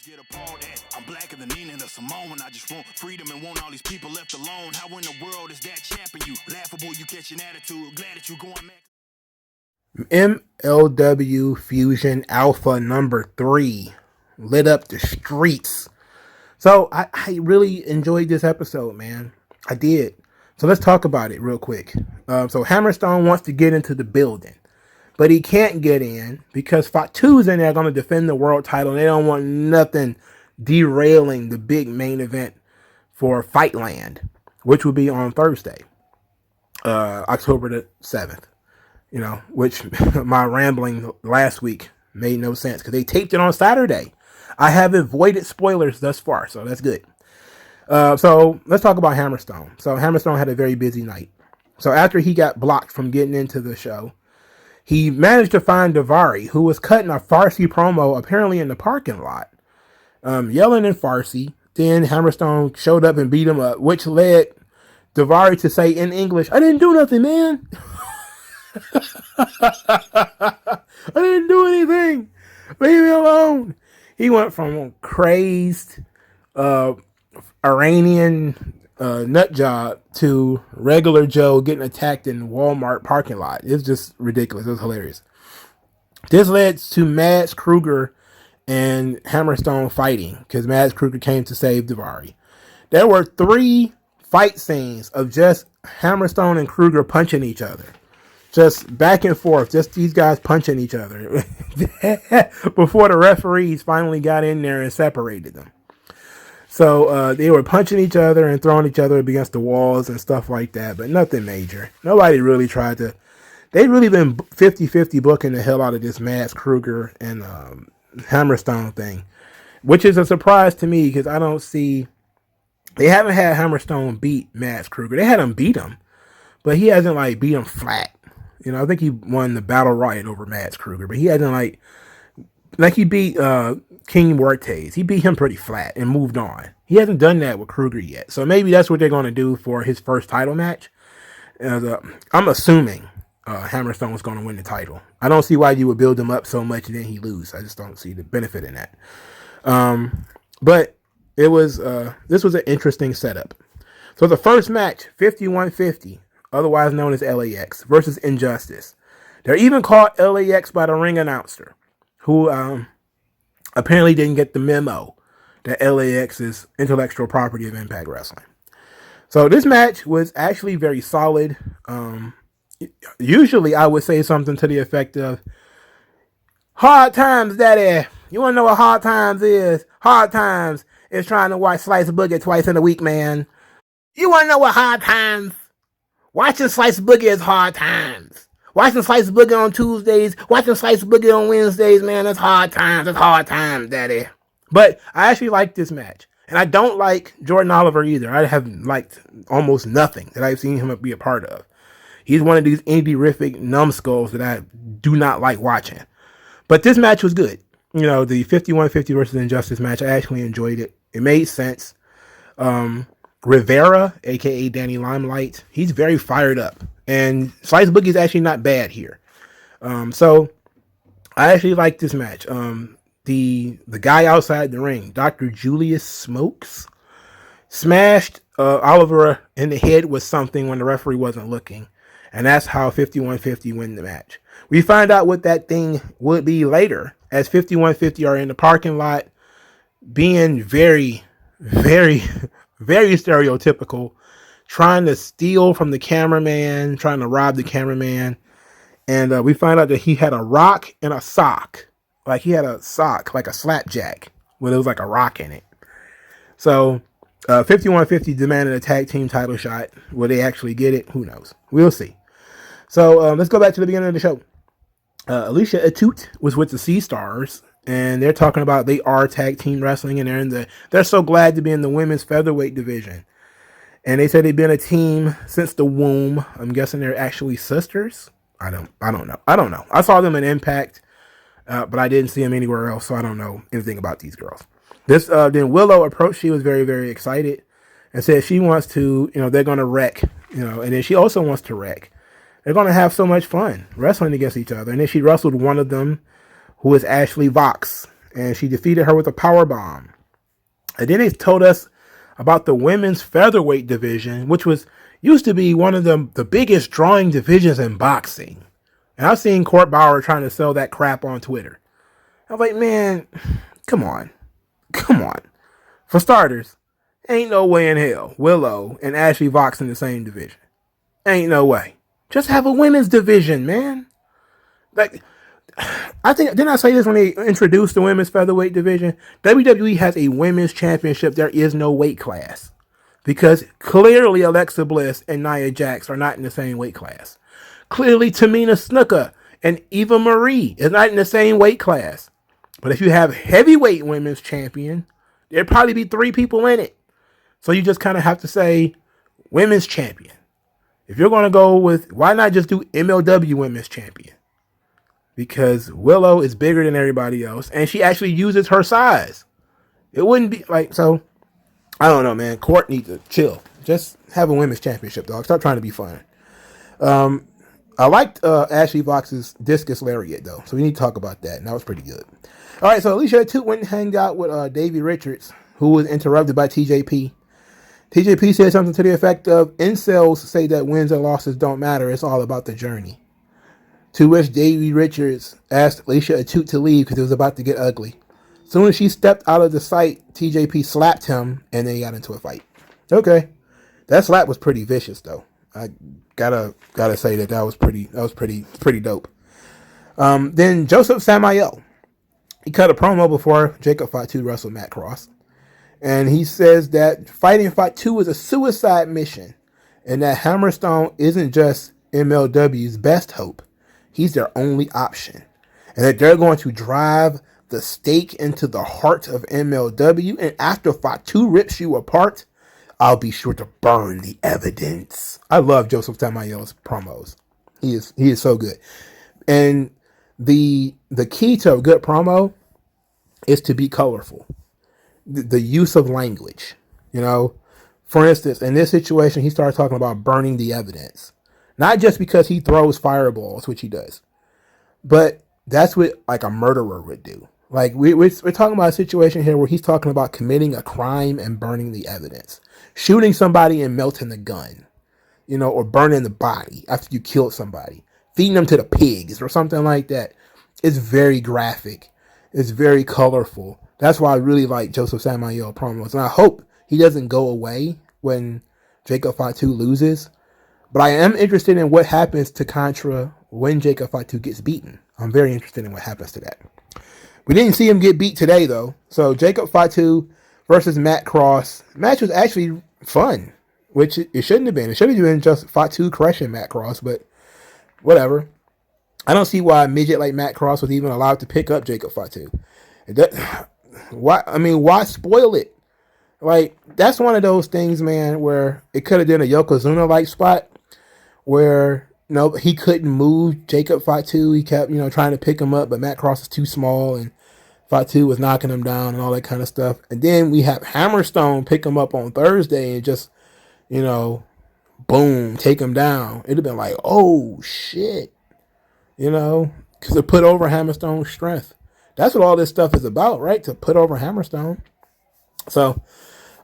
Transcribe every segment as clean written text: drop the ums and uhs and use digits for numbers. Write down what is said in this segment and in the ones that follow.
get appalled at. I'm blacker than Nina the Samoan. I just want freedom and want all these people left alone. How in the world is that chapping you? Laughable, you catch an attitude. Glad that you going back. MLW Fusion Alpha number 3 lit up the streets. So I really enjoyed this episode, man. I did. So let's talk about it real quick. So Hammerstone wants to get into the building, but he can't get in because Fatu's in there going to defend the world title. And they don't want nothing derailing the big main event for Fightland, which will be on Thursday, October the 7th. You know, which my rambling last week made no sense because they taped it on Saturday. I have avoided spoilers thus far, so that's good. So let's talk about Hammerstone. So Hammerstone had a very busy night. So after he got blocked from getting into the show, he managed to find Davari, who was cutting a Farsi promo apparently in the parking lot, yelling in Farsi. Then Hammerstone showed up and beat him up, which led Davari to say in English, "I didn't do nothing, man. I didn't do anything. Leave me alone." He went from crazed Iranian nut job to regular Joe getting attacked in Walmart parking lot. It's just ridiculous. It was hilarious. This led to Mads Kruger and Hammerstone fighting because Mads Kruger came to save Davari. There were 3 fight scenes of just Hammerstone and Kruger punching each other. Just back and forth, just these guys punching each other before the referees finally got in there and separated them. So they were punching each other and throwing each other against the walls and stuff like that, but nothing major. Nobody really tried to. They've really been 50-50 booking the hell out of this Mads Kruger and Hammerstone thing, which is a surprise to me because I don't see. They haven't had Hammerstone beat Mads Kruger. They had him beat him, but he hasn't like beat him flat. You know, I think he won the Battle Riot over Mads Kruger, but he hasn't like he beat King Muertes. He beat him pretty flat and moved on. He hasn't done that with Kruger yet. So maybe that's what they're going to do for his first title match. I'm assuming Hammerstone was going to win the title. I don't see why you would build him up so much and then he lose. I just don't see the benefit in that. But it was this was an interesting setup. So the first match, 5150. Otherwise known as LAX, versus Injustice. They're even called LAX by the ring announcer, who apparently didn't get the memo that LAX is intellectual property of Impact Wrestling. So this match was actually very solid. Usually I would say something to the effect of, "Hard times, daddy. You want to know what hard times is? Hard times is trying to watch Slice Boogie twice in a week, man. You want to know what hard times? Watching Slice Boogie is hard times. Watching Slice Boogie on Tuesdays, watching Slice Boogie on Wednesdays, man, that's hard times. That's hard times, daddy." But I actually like this match. And I don't like Jordan Oliver either. I have liked almost nothing that I've seen him be a part of. He's one of these indie-rific numbskulls that I do not like watching. But this match was good. You know, the 5150 versus Injustice match, I actually enjoyed it. It made sense. Rivera, aka Danny Limelight, he's very fired up, and Slice Boogie is actually not bad here. So I actually like this match. The guy outside the ring, Dr. Julius Smokes, smashed Oliver in the head with something when the referee wasn't looking, and that's how 5150 win the match. We find out what that thing would be later, as 5150 are in the parking lot, being very, very very stereotypical, trying to steal from the cameraman, trying to rob the cameraman. And we find out that he had a rock and a sock. Like he had a sock, like a slapjack, where there was like a rock in it. So 5150 demanded a tag team title shot. Will they actually get it? Who knows? We'll see. So let's go back to the beginning of the show. Alicia Atut was with the Sea Stars, and they're talking about they are tag team wrestling, and they're so glad to be in the women's featherweight division. And they said they've been a team since the womb. I'm guessing they're actually sisters. I don't know. I saw them in Impact, but I didn't see them anywhere else, so I don't know anything about these girls. Then Willow approached. She was very, very excited and said she wants to, they're going to wreck, and then she also wants to wreck. They're going to have so much fun wrestling against each other. And then she wrestled one of them, who is Ashley Vox. and she defeated her with a power bomb. And then they told us about the women's featherweight division, which used to be one of the biggest drawing divisions in boxing. And I've seen Court Bauer trying to sell that crap on Twitter. I was like, man, come on. For starters, ain't no way in hell Willow and Ashley Vox in the same division. Ain't no way. Just have a women's division, man. Like, I think, didn't I say this when they introduced the women's featherweight division? WWE has a women's championship. There is no weight class. Because clearly Alexa Bliss and Nia Jax are not in the same weight class. Clearly Tamina Snuka and Eva Marie is not in the same weight class. But if you have heavyweight women's champion, there'd probably be 3 people in it. So you just kind of have to say women's champion. If you're going to go with, why not just do MLW women's champion? Because Willow is bigger than everybody else, and she actually uses her size. It wouldn't be like, so, I don't know, man. Court needs to chill. Just have a women's championship, dog. Stop trying to be fun. I liked Ashley Vox's discus lariat, though, so we need to talk about that, and that was pretty good. All right, so Alicia Toot went and hanged out with Davey Richards, who was interrupted by TJP. TJP said something to the effect of, incels say that wins and losses don't matter. It's all about the journey. To which Davey Richards asked Alicia Toot to leave because it was about to get ugly. As soon as she stepped out of the sight, TJP slapped him and they got into a fight. Okay. That slap was pretty vicious, though. I gotta say that was pretty dope. Then Joseph Samael. He cut a promo before Jacob Fatu wrestled Matt Cross. And he says that fighting Fatu is a suicide mission. And that Hammerstone isn't just MLW's best hope. He's their only option. And that they're going to drive the stake into the heart of MLW. And after Fatu rips you apart, I'll be sure to burn the evidence. I love Joseph Tamayo's promos. He is so good. And the key to a good promo is to be colorful. The use of language, for instance, in this situation, he started talking about burning the evidence, not just because he throws fireballs, which he does, but that's what like a murderer would do. Like we're talking about a situation here where he's talking about committing a crime and burning the evidence, shooting somebody and melting the gun, or burning the body after you killed somebody, feeding them to the pigs or something like that. It's very graphic. It's very colorful. That's why I really like Joseph Samael promos. And I hope he doesn't go away when Jacob Fatu loses. But I am interested in what happens to Contra when Jacob Fatu gets beaten. I'm very interested in what happens to that. We didn't see him get beat today, though. So Jacob Fatu versus Matt Cross. Match was actually fun, which it shouldn't have been. It should have been just Fatu crushing Matt Cross, but whatever. I don't see why a midget like Matt Cross was even allowed to pick up Jacob Fatu. Why spoil it? Like, that's one of those things, man, where it could have been a Yokozuna-like spot where, he couldn't move Jacob Fatu. He kept, trying to pick him up, but Matt Cross is too small, and Fatu was knocking him down and all that kind of stuff. And then we have Hammerstone pick him up on Thursday and just, boom, take him down. It'd have been like, oh, shit, because it put over Hammerstone's strength. That's what all this stuff is about, right? To put over Hammerstone. So,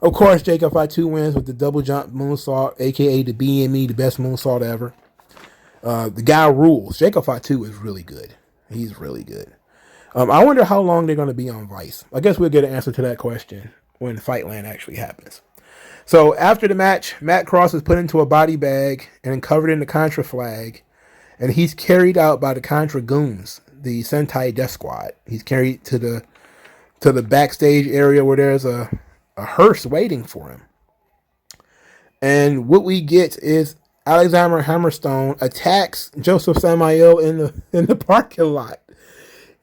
of course, Jacob Fatu wins with the double jump moonsault, a.k.a. the BME, the best moonsault ever. The guy rules. Jacob Fatu is really good. He's really good. I wonder how long they're going to be on Vice. I guess we'll get an answer to that question when Fightland actually happens. So, after the match, Matt Cross is put into a body bag and covered in the Contra flag. And he's carried out by the Contra goons, the Sentai Death Squad. He's carried to the backstage area where there's a hearse waiting for him. And what we get is Alexander Hammerstone attacks Joseph Samael in the parking lot.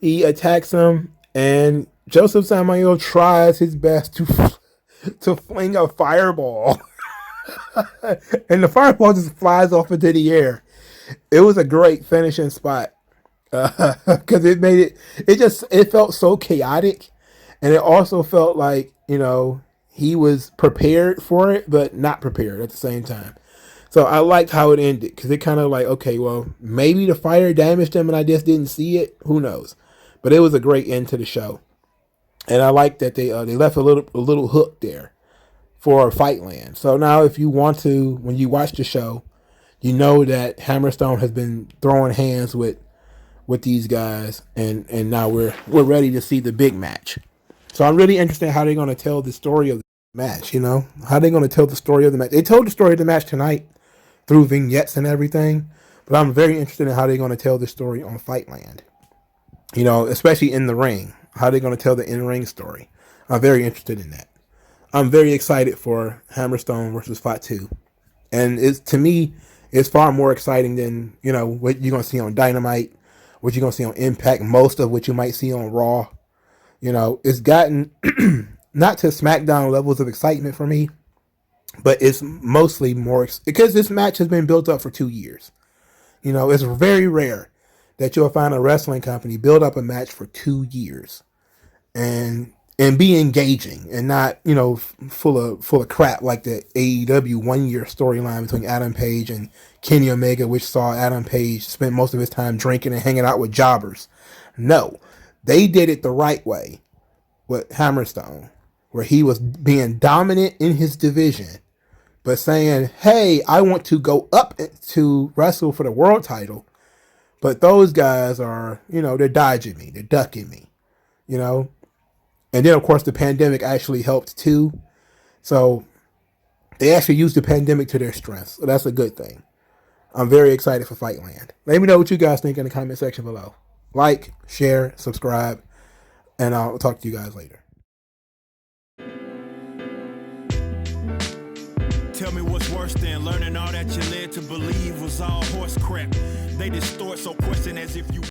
He attacks him, and Joseph Samael tries his best to fling a fireball. And the fireball just flies off into the air. It was a great finishing spot. Because it made it felt so chaotic, and it also felt like he was prepared for it but not prepared at the same time. So I liked how it ended, because it kind of like, okay, well, maybe the fire damaged him and I just didn't see it, who knows. But it was a great end to the show. And I like that they left a little hook there for Fightland. So now if you want to, when you watch the show, you know that Hammerstone has been throwing hands with these guys, and now we're ready to see the big match. So I'm really interested in how they're going to tell the story of the match. You know, how they're going to tell the story of the match. They told the story of the match tonight through vignettes and everything, but I'm very interested in how they're going to tell the story on Fightland. You know, especially in the ring, how they're going to tell the in-ring story. I'm very interested in that. I'm very excited for Hammerstone versus Fatu, and it's, to me, it's far more exciting than, you know, what you're going to see on Dynamite, what you're going to see on Impact, most of what you might see on Raw. You know, it's gotten not to SmackDown levels of excitement for me, but it's mostly more because this match has been built up for 2 years. You know, it's very rare that you'll find a wrestling company build up a match for 2 years and be engaging and not, you know, full of crap like the AEW 1 year storyline between Adam Page and Kenny Omega, which saw Adam Page spend most of his time drinking and hanging out with jobbers. No, they did it the right way with Hammerstone, where he was being dominant in his division, but saying, hey, I want to go up to wrestle for the world title, but those guys are, you know, they're dodging me, they're ducking me, you know. And then, of course, the pandemic actually helped too. So they actually used the pandemic to their strengths. So that's a good thing. I'm very excited for Fightland. Let me know what you guys think in the comment section below. Like, share, subscribe, and I'll talk to you guys later. Tell me what's worse than learning all that you led to believe was all horse crap. They distort, so question as if you